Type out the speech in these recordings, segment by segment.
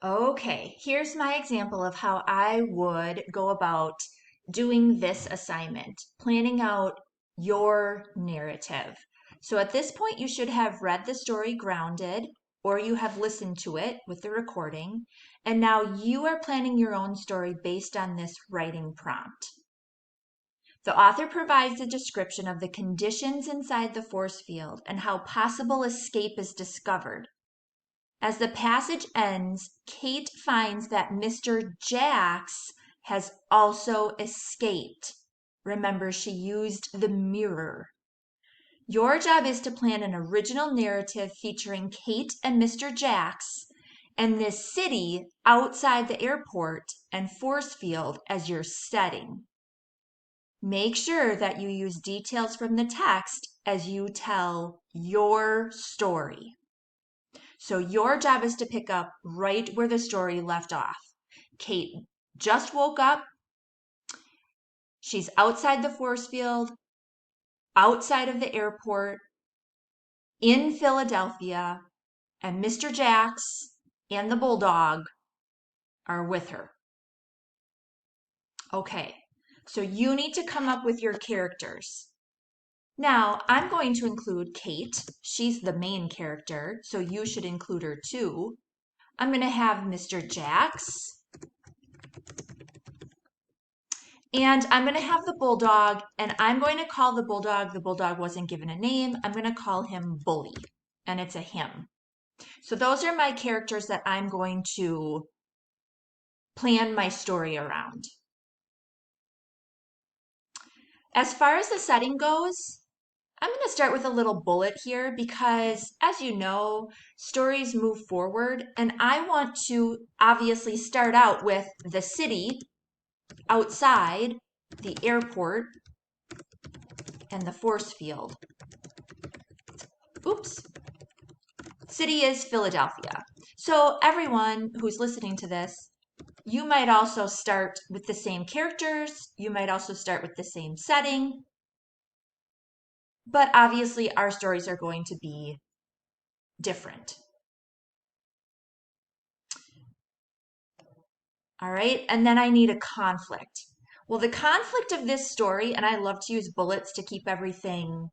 Okay, here's my example of how I would go about doing this assignment, planning out your narrative. So at this point, you should have read the story Grounded, or you have listened to it with the recording, and now you are planning your own story based on this writing prompt. The author provides a description of the conditions inside the force field and how possible escape is discovered. As the passage ends, Kate finds that Mr. Jacks has also escaped. Remember, she used the mirror. Your job is to plan an original narrative featuring Kate and Mr. Jacks and this city outside the airport and force field as your setting. Make sure that you use details from the text as you tell your story. So your job is to pick up right where the story left off. Kate just woke up. She's outside the force field, outside of the airport, in Philadelphia, and Mr. Jacks and the bulldog are with her. Okay, so you need to come up with your characters. Now, I'm going to include Kate. She's the main character, so you should include her too. I'm going to have Mr. Jacks. And I'm going to have the bulldog, and I'm going to call the bulldog wasn't given a name. I'm going to call him Bully, and it's a him. So those are my characters that I'm going to plan my story around. As far as the setting goes, I'm going to start with a little bullet here because, as you know, stories move forward, and I want to obviously start out with the city outside the airport and the force field. Oops. City is Philadelphia. So everyone who's listening to this, you might also start with the same characters. You might also start with the same setting. But obviously our stories are going to be different. All right, and then I need a conflict. Well, the conflict of this story, and I love to use bullets to keep everything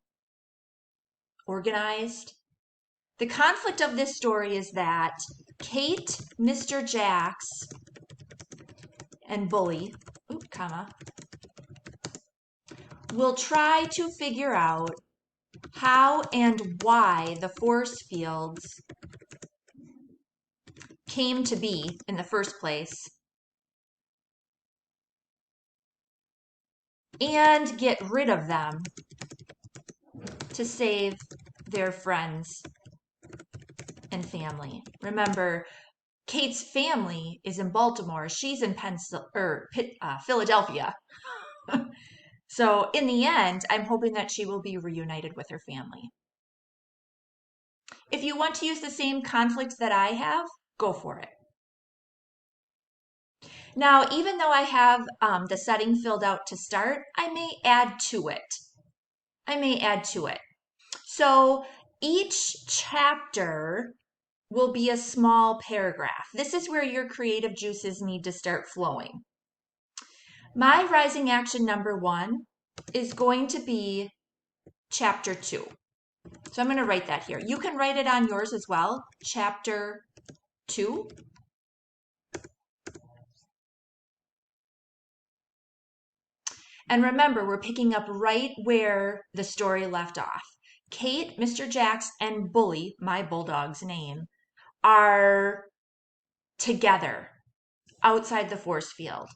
organized. The conflict of this story is that Kate, Mr. Jacks, and Bully, will try to figure out how and why the force fields came to be in the first place and get rid of them to save their friends and family. Remember, Kate's family is in Baltimore. She's in Philadelphia. So in the end, I'm hoping that she will be reunited with her family. If you want to use the same conflict that I have, go for it. Now, even though I have the setting filled out to start, I may add to it. So each chapter will be a small paragraph. This is where your creative juices need to start flowing. My rising action number 1 is going to be chapter 2. So I'm going to write that here. You can write it on yours as well. Chapter 2. And remember, we're picking up right where the story left off. Kate, Mr. Jacks, and Bully, my bulldog's name, are together outside the force field.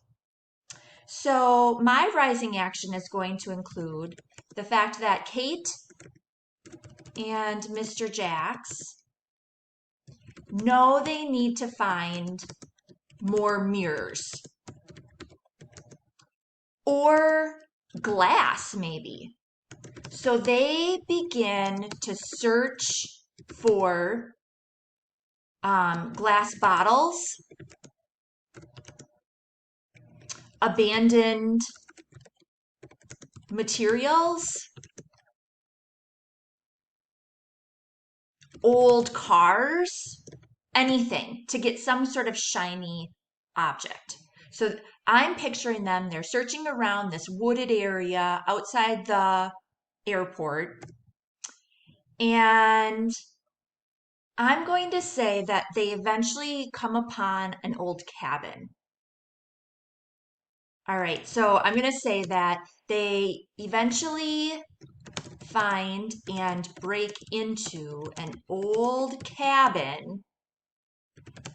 So my rising action is going to include the fact that Kate and Mr. Jacks know they need to find more mirrors or glass, maybe. So they begin to search for glass bottles, abandoned materials, old cars, anything to get some sort of shiny object. So I'm picturing them, they're searching around this wooded area outside the airport. And I'm going to say that they eventually come upon an old cabin. All right, so I'm going to say that they eventually find and break into an old cabin.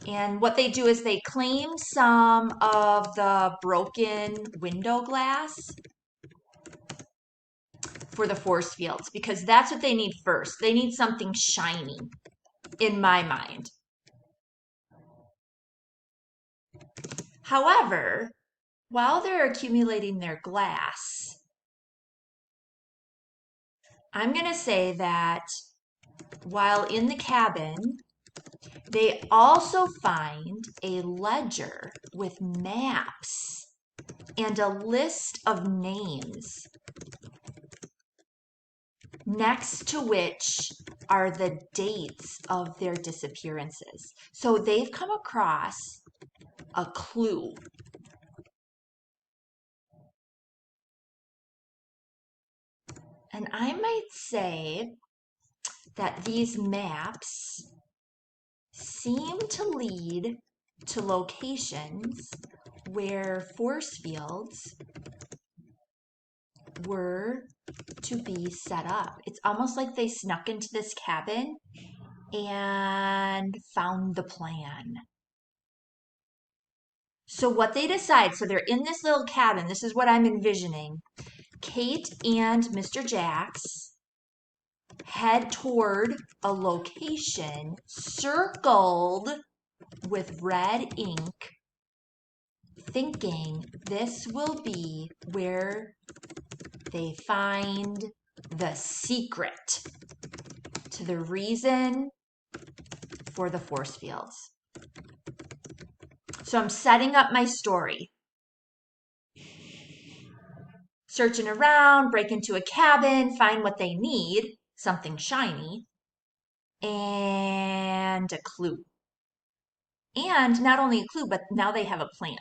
And what they do is they claim some of the broken window glass for the force fields because that's what they need first. They need something shiny, in my mind. However, while they're accumulating their glass, I'm going to say that while in the cabin, they also find a ledger with maps and a list of names, next to which are the dates of their disappearances. So they've come across a clue. And I might say that these maps seem to lead to locations where force fields were to be set up. It's almost like they snuck into this cabin and found the plan. So what they decide, so they're in this little cabin. This is what I'm envisioning. Kate and Mr. Jax head toward a location circled with red ink, thinking this will be where they find the secret to the reason for the force fields. So I'm setting up my story. Searching around, break into a cabin, find what they need, something shiny, and a clue. And not only a clue, but now they have a plan.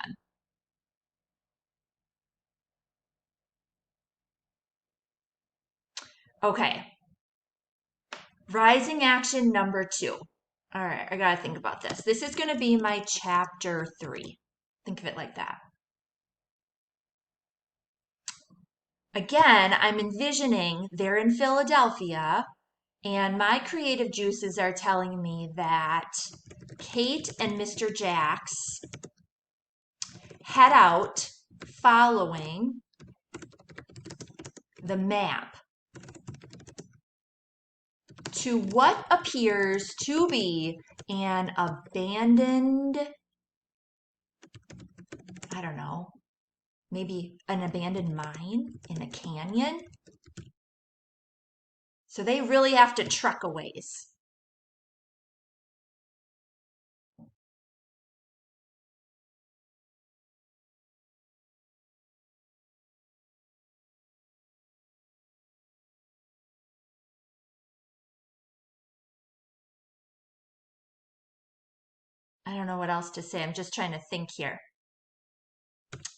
Okay. Rising action number 2. All right, I gotta think about this. This is gonna be my chapter 3. Think of it like that. Again, I'm envisioning they're in Philadelphia, and my creative juices are telling me that Kate and Mr. Jax head out following the map to what appears to be an abandoned, I don't know, maybe an abandoned mine in a canyon. So they really have to trek a ways. I don't know what else to say. I'm just trying to think here.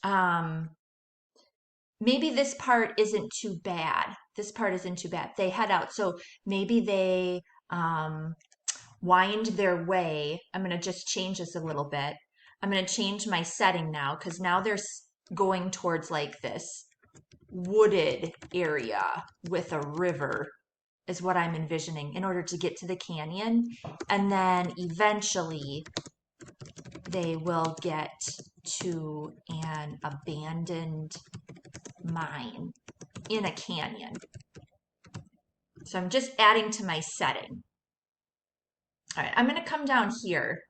Um, maybe this part isn't too bad. This part isn't too bad. They head out. So maybe they wind their way. I'm going to just change this a little bit. I'm going to change my setting now because now they're going towards like this wooded area with a river is what I'm envisioning in order to get to the canyon. And then eventually they will get to an abandoned mine in a canyon. So I'm just adding to my setting. All right, I'm going to come down here.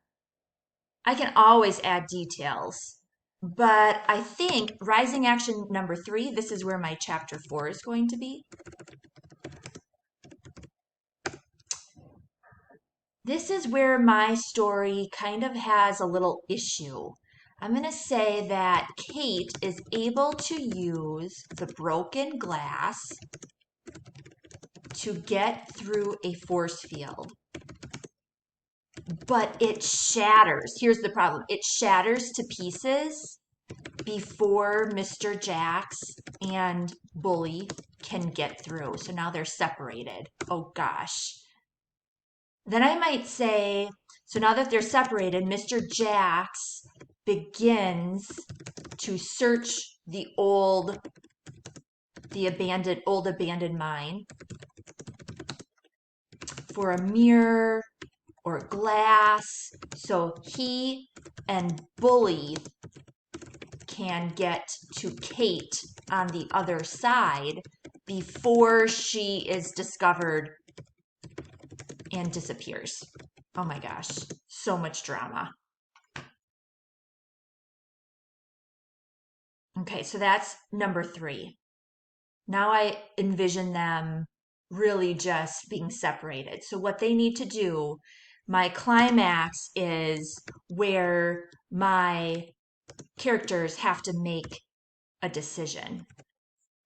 I can always add details, but I think rising action number 3, this is where my chapter 4 is going to be. This is where my story kind of has a little issue. I'm going to say that Kate is able to use the broken glass to get through a force field. but it shatters. Here's the problem. It shatters to pieces before Mr. Jax and Bully can get through. So now they're separated. Oh gosh. Then I might say, so now that they're separated, Mr. Jax begins to search the old abandoned mine for a mirror or glass, so he and Bully can get to Kate on the other side before she is discovered and disappears. Oh my gosh, so much drama. Okay, so that's number 3. Now I envision them really just being separated. So what they need to do, my climax is where my characters have to make a decision.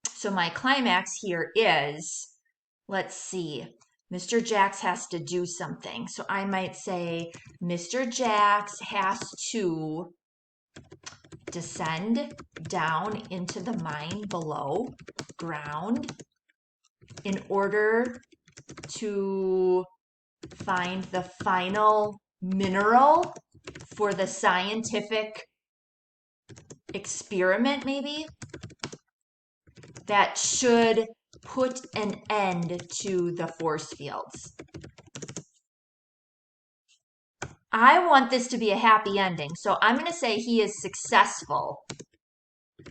So my climax here is, let's see, Mr. Jax has to do something. So I might say Mr. Jax has to descend down into the mine below ground in order to find the final mineral for the scientific experiment, maybe, that should put an end to the force fields. I want this to be a happy ending, so I'm going to say he is successful.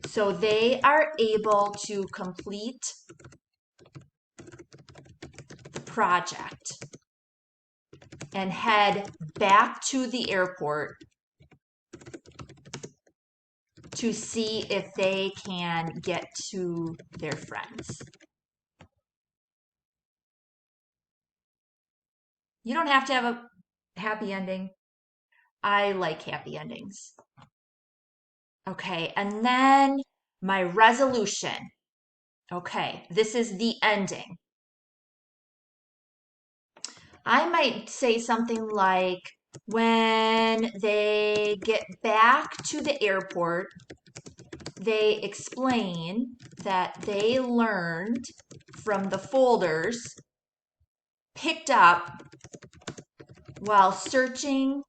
So they are able to complete the project and head back to the airport to see if they can get to their friends. You don't have to have a happy ending. I like happy endings. Okay, and then my resolution. Okay, this is the ending. I might say something like, when they get back to the airport, they explain that they learned from the folders picked up while searching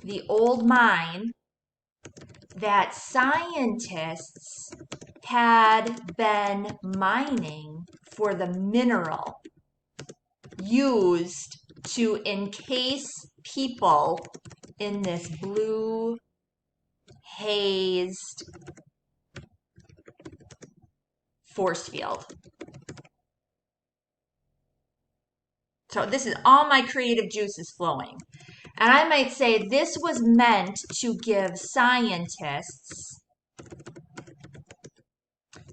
the old mine that scientists had been mining for the mineral used to encase people in this blue hazed force field. So this is all my creative juices flowing. And I might say this was meant to give scientists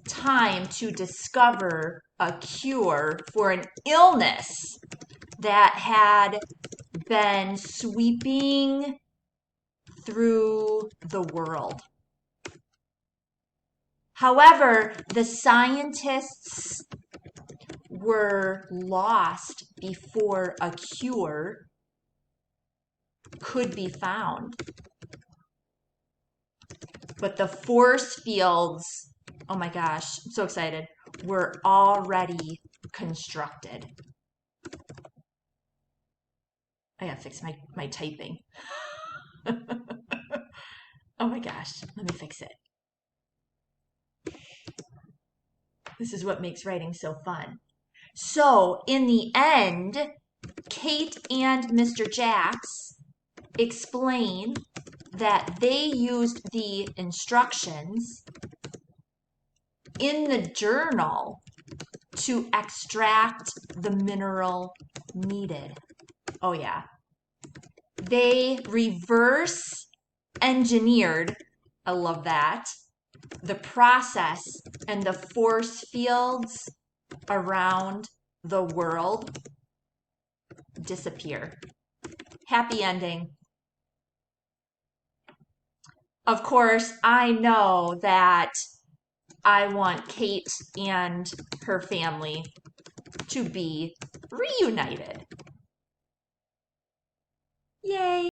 time to discover a cure for an illness that had been sweeping through the world. However, the scientists were lost before a cure could be found. But the force fields, oh my gosh, I'm so excited, were already constructed. I gotta fix my typing. Oh my gosh, let me fix it. This is what makes writing so fun. So, in the end, Kate and Mr. Jax explain that they used the instructions in the journal to extract the mineral needed. Oh yeah. They reverse engineered, I love that, the process and the force fields around the world disappear. Happy ending. Of course, I know that I want Kate and her family to be reunited. Yay!